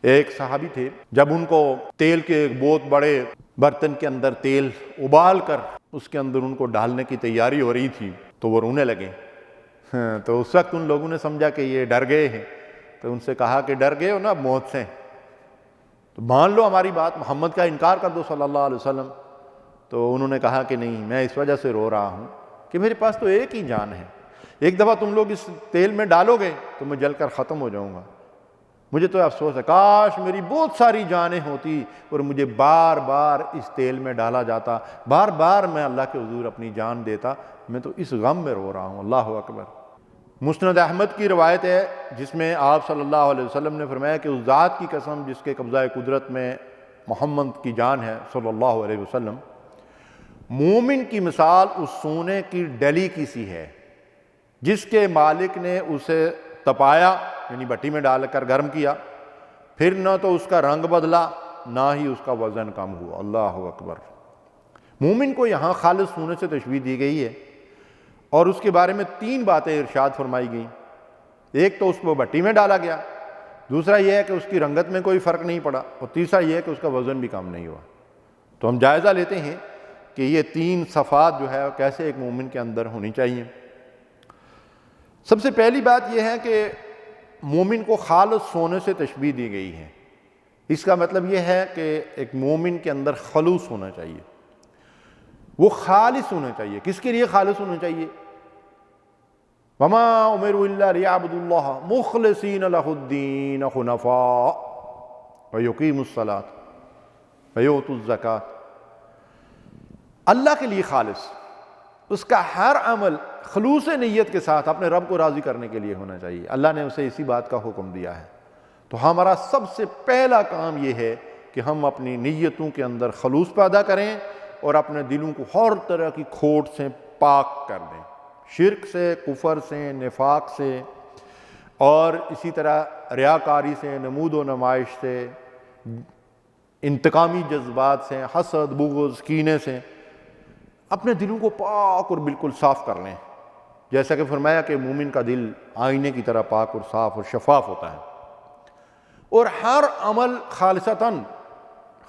ایک صحابی تھے، جب ان کو تیل کے ایک بہت بڑے برتن کے اندر تیل ابال کر اس کے اندر ان کو ڈالنے کی تیاری ہو رہی تھی تو وہ رونے لگے۔ تو اس وقت ان لوگوں نے سمجھا کہ یہ ڈر گئے ہیں، تو ان سے کہا کہ ڈر گئے ہو نا موت سے، تو مان لو ہماری بات، محمد کا انکار کر دو صلی اللہ علیہ وسلم۔ تو انہوں نے کہا کہ نہیں، میں اس وجہ سے رو رہا ہوں کہ میرے پاس تو ایک ہی جان ہے، ایک دفعہ تم لوگ اس تیل میں ڈالو گے تو میں جل کر ختم ہو جاؤں گا۔ مجھے تو افسوس ہے، کاش میری بہت ساری جانیں ہوتی اور مجھے بار بار اس تیل میں ڈالا جاتا، بار بار میں اللہ کے حضور اپنی جان دیتا، میں تو اس غم میں رو رہا ہوں۔ اللہ اکبر۔ مسند احمد کی روایت ہے جس میں آپ صلی اللہ علیہ وسلم نے فرمایا کہ اس ذات کی قسم جس کے قبضہ قدرت میں محمد کی جان ہے صلی اللہ علیہ وسلم، مومن کی مثال اس سونے کی ڈلی کی سی ہے جس کے مالک نے اسے تپایا، یعنی بھٹی میں ڈال کر گرم کیا، پھر نہ تو اس کا رنگ بدلا نہ ہی اس کا وزن کم ہوا۔ اللہ اکبر۔ مومن کو یہاں خالص سونے سے تشبیہ دی گئی ہے، اور اس کے بارے میں 3 باتیں ارشاد فرمائی گئیں۔ ایک تو اس کو بھٹی میں ڈالا گیا، دوسرا یہ ہے کہ اس کی رنگت میں کوئی فرق نہیں پڑا، اور تیسرا یہ ہے کہ اس کا وزن بھی کم نہیں ہوا۔ تو ہم جائزہ لیتے ہیں کہ یہ 3 صفات جو ہے کیسے ایک مومن کے اندر ہونی چاہیے۔ سب سے پہلی بات یہ ہے کہ مومن کو خالص سونے سے تشبیہ دی گئی ہے۔ اس کا مطلب یہ ہے کہ ایک مومن کے اندر خلوص ہونا چاہیے، وہ خالص ہونا چاہیے۔ کس کے لیے خالص ہونا چاہیے؟ وَمَا أُمِرُوا إِلَّا لِيَعْبُدُوا اللَّهَ مُخْلِصِينَ لَهُ الدِّينَ حُنَفَاءَ وَيُقِيمُوا الصَّلَاةَ وَيُؤْتُوا الزَّكَاةَ۔ اللہ کے لیے خالص، اس کا ہر عمل خلوص نیت کے ساتھ اپنے رب کو راضی کرنے کے لیے ہونا چاہیے۔ اللہ نے اسے اسی بات کا حکم دیا ہے۔ تو ہمارا سب سے پہلا کام یہ ہے کہ ہم اپنی نیتوں کے اندر خلوص پیدا کریں اور اپنے دلوں کو ہر طرح کی کھوٹ سے پاک کر دیں، شرک سے، کفر سے، نفاق سے، اور اسی طرح ریاکاری سے، نمود و نمائش سے، انتقامی جذبات سے، حسد، بغض، کینے سے اپنے دلوں کو پاک اور بالکل صاف کر لیں، جیسا کہ فرمایا کہ مومن کا دل آئینے کی طرح پاک اور صاف اور شفاف ہوتا ہے۔ اور ہر عمل خالصتاً،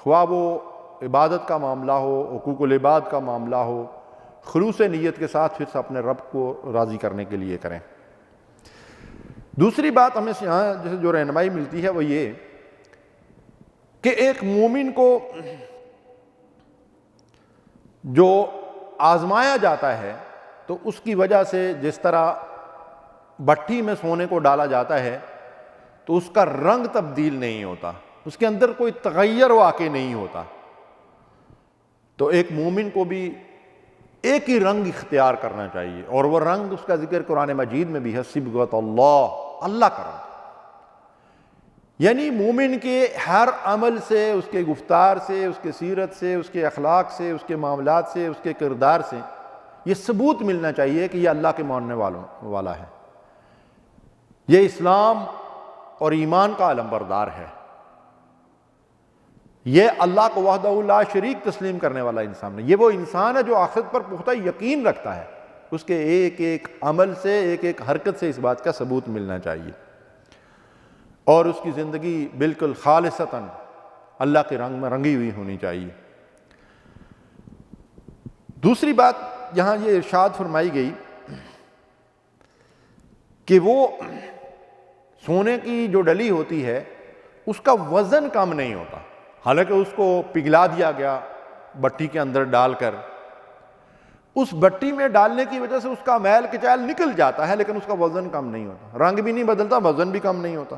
خواہ وہ عبادت کا معاملہ ہو، حقوق العباد کا معاملہ ہو، خلوص نیت کے ساتھ پھر سے اپنے رب کو راضی کرنے کے لیے کریں۔ دوسری بات ہمیں یہاں جیسے جو رہنمائی ملتی ہے وہ یہ کہ ایک مومن کو جو آزمایا جاتا ہے تو اس کی وجہ سے، جس طرح بھٹی میں سونے کو ڈالا جاتا ہے تو اس کا رنگ تبدیل نہیں ہوتا، اس کے اندر کوئی تغیر واقع نہیں ہوتا، تو ایک مومن کو بھی ایک ہی رنگ اختیار کرنا چاہیے، اور وہ رنگ، اس کا ذکر قرآن مجید میں بھی ہے، صبغۃ اللہ، اللہ کا رنگ۔ یعنی مومن کے ہر عمل سے، اس کے گفتار سے، اس کے سیرت سے، اس کے اخلاق سے، اس کے معاملات سے، اس کے کردار سے یہ ثبوت ملنا چاہیے کہ یہ اللہ کے ماننے والا ہے، یہ اسلام اور ایمان کا علمبردار ہے، یہ اللہ کو وحدہ لا شریک تسلیم کرنے والا انسان ہے، یہ وہ انسان ہے جو آخرت پر پختہ یقین رکھتا ہے۔ اس کے ایک ایک عمل سے، ایک ایک حرکت سے اس بات کا ثبوت ملنا چاہیے، اور اس کی زندگی بالکل خالصتاً اللہ کے رنگ میں رنگی ہوئی ہونی چاہیے۔ دوسری بات یہاں یہ ارشاد فرمائی گئی کہ وہ سونے کی جو ڈلی ہوتی ہے اس کا وزن کم نہیں ہوتا، حالانکہ اس کو پگھلا دیا گیا بھٹی کے اندر ڈال کر، اس بھٹی میں ڈالنے کی وجہ سے اس کا میل کچیل نکل جاتا ہے، لیکن اس کا وزن کم نہیں ہوتا، رنگ بھی نہیں بدلتا، وزن بھی کم نہیں ہوتا،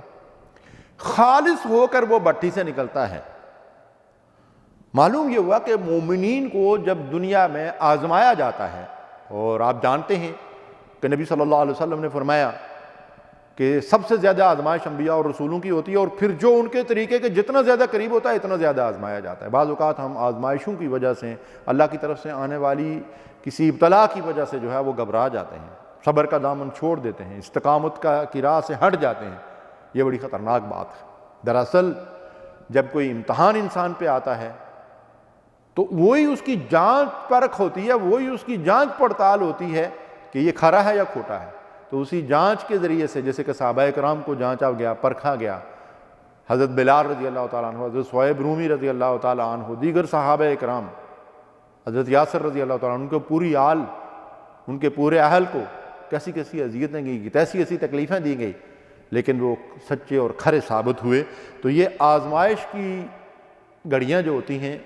خالص ہو کر وہ بھٹی سے نکلتا ہے۔ معلوم یہ ہوا کہ مومنین کو جب دنیا میں آزمایا جاتا ہے، اور آپ جانتے ہیں کہ نبی صلی اللہ علیہ وسلم نے فرمایا کہ سب سے زیادہ آزمائش انبیاء اور رسولوں کی ہوتی ہے، اور پھر جو ان کے طریقے کے جتنا زیادہ قریب ہوتا ہے اتنا زیادہ آزمایا جاتا ہے۔ بعض اوقات ہم آزمائشوں کی وجہ سے، اللہ کی طرف سے آنے والی کسی ابتلا کی وجہ سے جو ہے وہ گھبرا جاتے ہیں، صبر کا دامن چھوڑ دیتے ہیں، استقامت کی راہ سے ہٹ جاتے ہیں۔ یہ بڑی خطرناک بات ہے۔ دراصل جب کوئی امتحان انسان پہ آتا ہے تو وہی اس کی جانچ پرکھ ہوتی ہے، وہی اس کی جانچ پڑتال ہوتی ہے کہ یہ کھرا ہے یا کھوٹا ہے۔ تو اسی جانچ کے ذریعے سے، جیسے کہ صحابہ کرام کو جانچا گیا، پرکھا گیا، حضرت بلال رضی اللہ تعالیٰ عنہ، حضرت صہیب رومی رضی اللہ تعالیٰ عنہ، دیگر صحابہ اکرام، حضرت یاسر رضی اللہ تعالیٰ عنہ، ان کے پوری آل، ان کے پورے اہل کو کیسی کیسی اذیتیں دی گئی، کیسی کیسی تکلیفیں دی گئی، لیکن وہ سچے اور کھرے ثابت ہوئے۔ تو یہ آزمائش کی گھڑیاں جو ہوتی ہیں،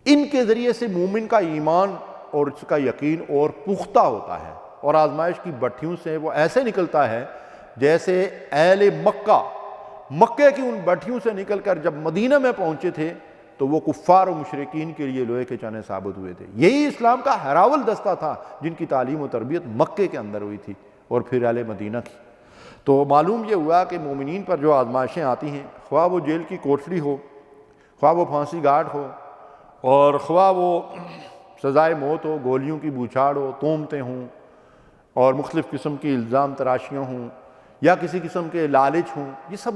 ان کے ذریعے سے مومن کا ایمان اور اس کا یقین اور پختہ ہوتا ہے، اور آزمائش کی بھٹیوں سے وہ ایسے نکلتا ہے جیسے اہل مکے کی ان بھٹیوں سے نکل کر جب مدینہ میں پہنچے تھے تو وہ کفار و مشرکین کے لیے لوہے کے چانے ثابت ہوئے تھے۔ یہی اسلام کا ہراول دستہ تھا جن کی تعلیم و تربیت مکے کے اندر ہوئی تھی اور پھر اہل مدینہ کی۔ تو معلوم یہ ہوا کہ مومنین پر جو آزمائشیں آتی ہیں، خواہ وہ جیل کی کوٹڑی ہو، خواہ وہ پھانسی گاٹ ہو، اور خواہ وہ سزائے موت ہو، گولیوں کی بوچھاڑ ہو، تہمتیں ہوں، اور مختلف قسم کی الزام تراشیاں ہوں، یا کسی قسم کے لالچ ہوں، یہ سب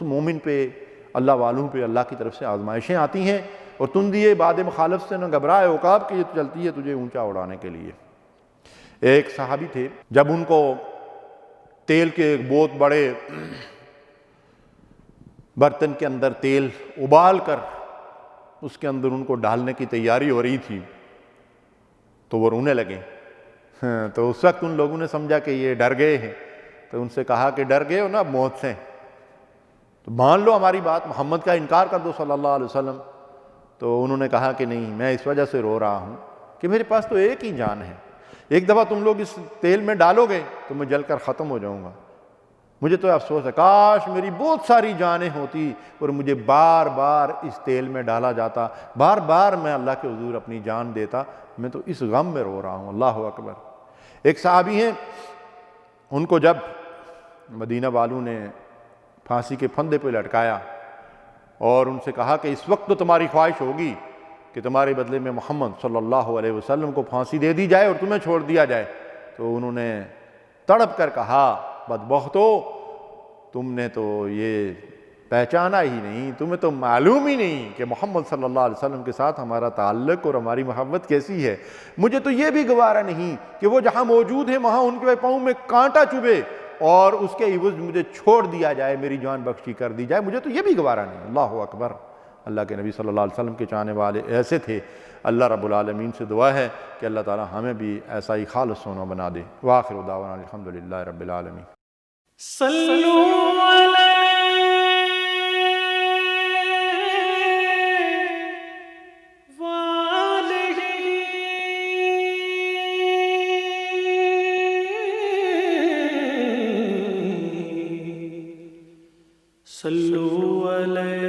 مومن پہ، اللہ والوں پہ اللہ کی طرف سے آزمائشیں آتی ہیں۔ اور تم دیے باد مخالف سے نہ گھبرائے، عقاب کے یہ چلتی ہے تجھے اونچا اڑانے کے لیے۔ ایک صحابی تھے، جب ان کو تیل کے ایک بہت بڑے برتن کے اندر تیل ابال کر اس کے اندر ان کو ڈالنے کی تیاری ہو رہی تھی تو وہ رونے لگے۔ تو اس وقت ان لوگوں نے سمجھا کہ یہ ڈر گئے ہیں، تو ان سے کہا کہ ڈر گئے ہو نا موت سے، تو مان لو ہماری بات، محمد کا انکار کر دو صلی اللہ علیہ وسلم۔ تو انہوں نے کہا کہ نہیں، میں اس وجہ سے رو رہا ہوں کہ میرے پاس تو ایک ہی جان ہے، ایک دفعہ تم لوگ اس تیل میں ڈالو گے تو میں جل کر ختم ہو جاؤں گا۔ مجھے تو افسوس ہے، کاش میری بہت ساری جانیں ہوتی اور مجھے بار بار اس تیل میں ڈالا جاتا، بار بار میں اللہ کے حضور اپنی جان دیتا، میں تو اس غم میں رو رہا ہوں۔ اللہ اکبر۔ ایک صحابی ہیں، ان کو جب مدینہ والوں نے پھانسی کے پھندے پہ لٹکایا اور ان سے کہا کہ اس وقت تو تمہاری خواہش ہوگی کہ تمہارے بدلے میں محمد صلی اللہ علیہ وسلم کو پھانسی دے دی جائے اور تمہیں چھوڑ دیا جائے، تو انہوں نے تڑپ کر کہا، بدبختو، تم نے تو یہ پہچانا ہی نہیں، تمہیں تو معلوم ہی نہیں کہ محمد صلی اللہ علیہ وسلم کے ساتھ ہمارا تعلق اور ہماری محبت کیسی ہے۔ مجھے تو یہ بھی گوارا نہیں کہ وہ جہاں موجود ہیں وہاں ان کے پاؤں میں کانٹا چبھے اور اس کے عوض مجھے چھوڑ دیا جائے، میری جان بخشی کر دی جائے، مجھے تو یہ بھی گوارا نہیں۔ اللہ اکبر۔ اللہ کے نبی صلی اللہ علیہ وسلم کے چاہنے والے ایسے تھے۔ اللہ رب العالمین سے دعا ہے کہ اللہ تعالی ہمیں بھی ایسا ہی خالص سونا بنا دے۔ وآخر دعوانا الحمدللہ رب العالمین۔ صلو علی صلو علیہ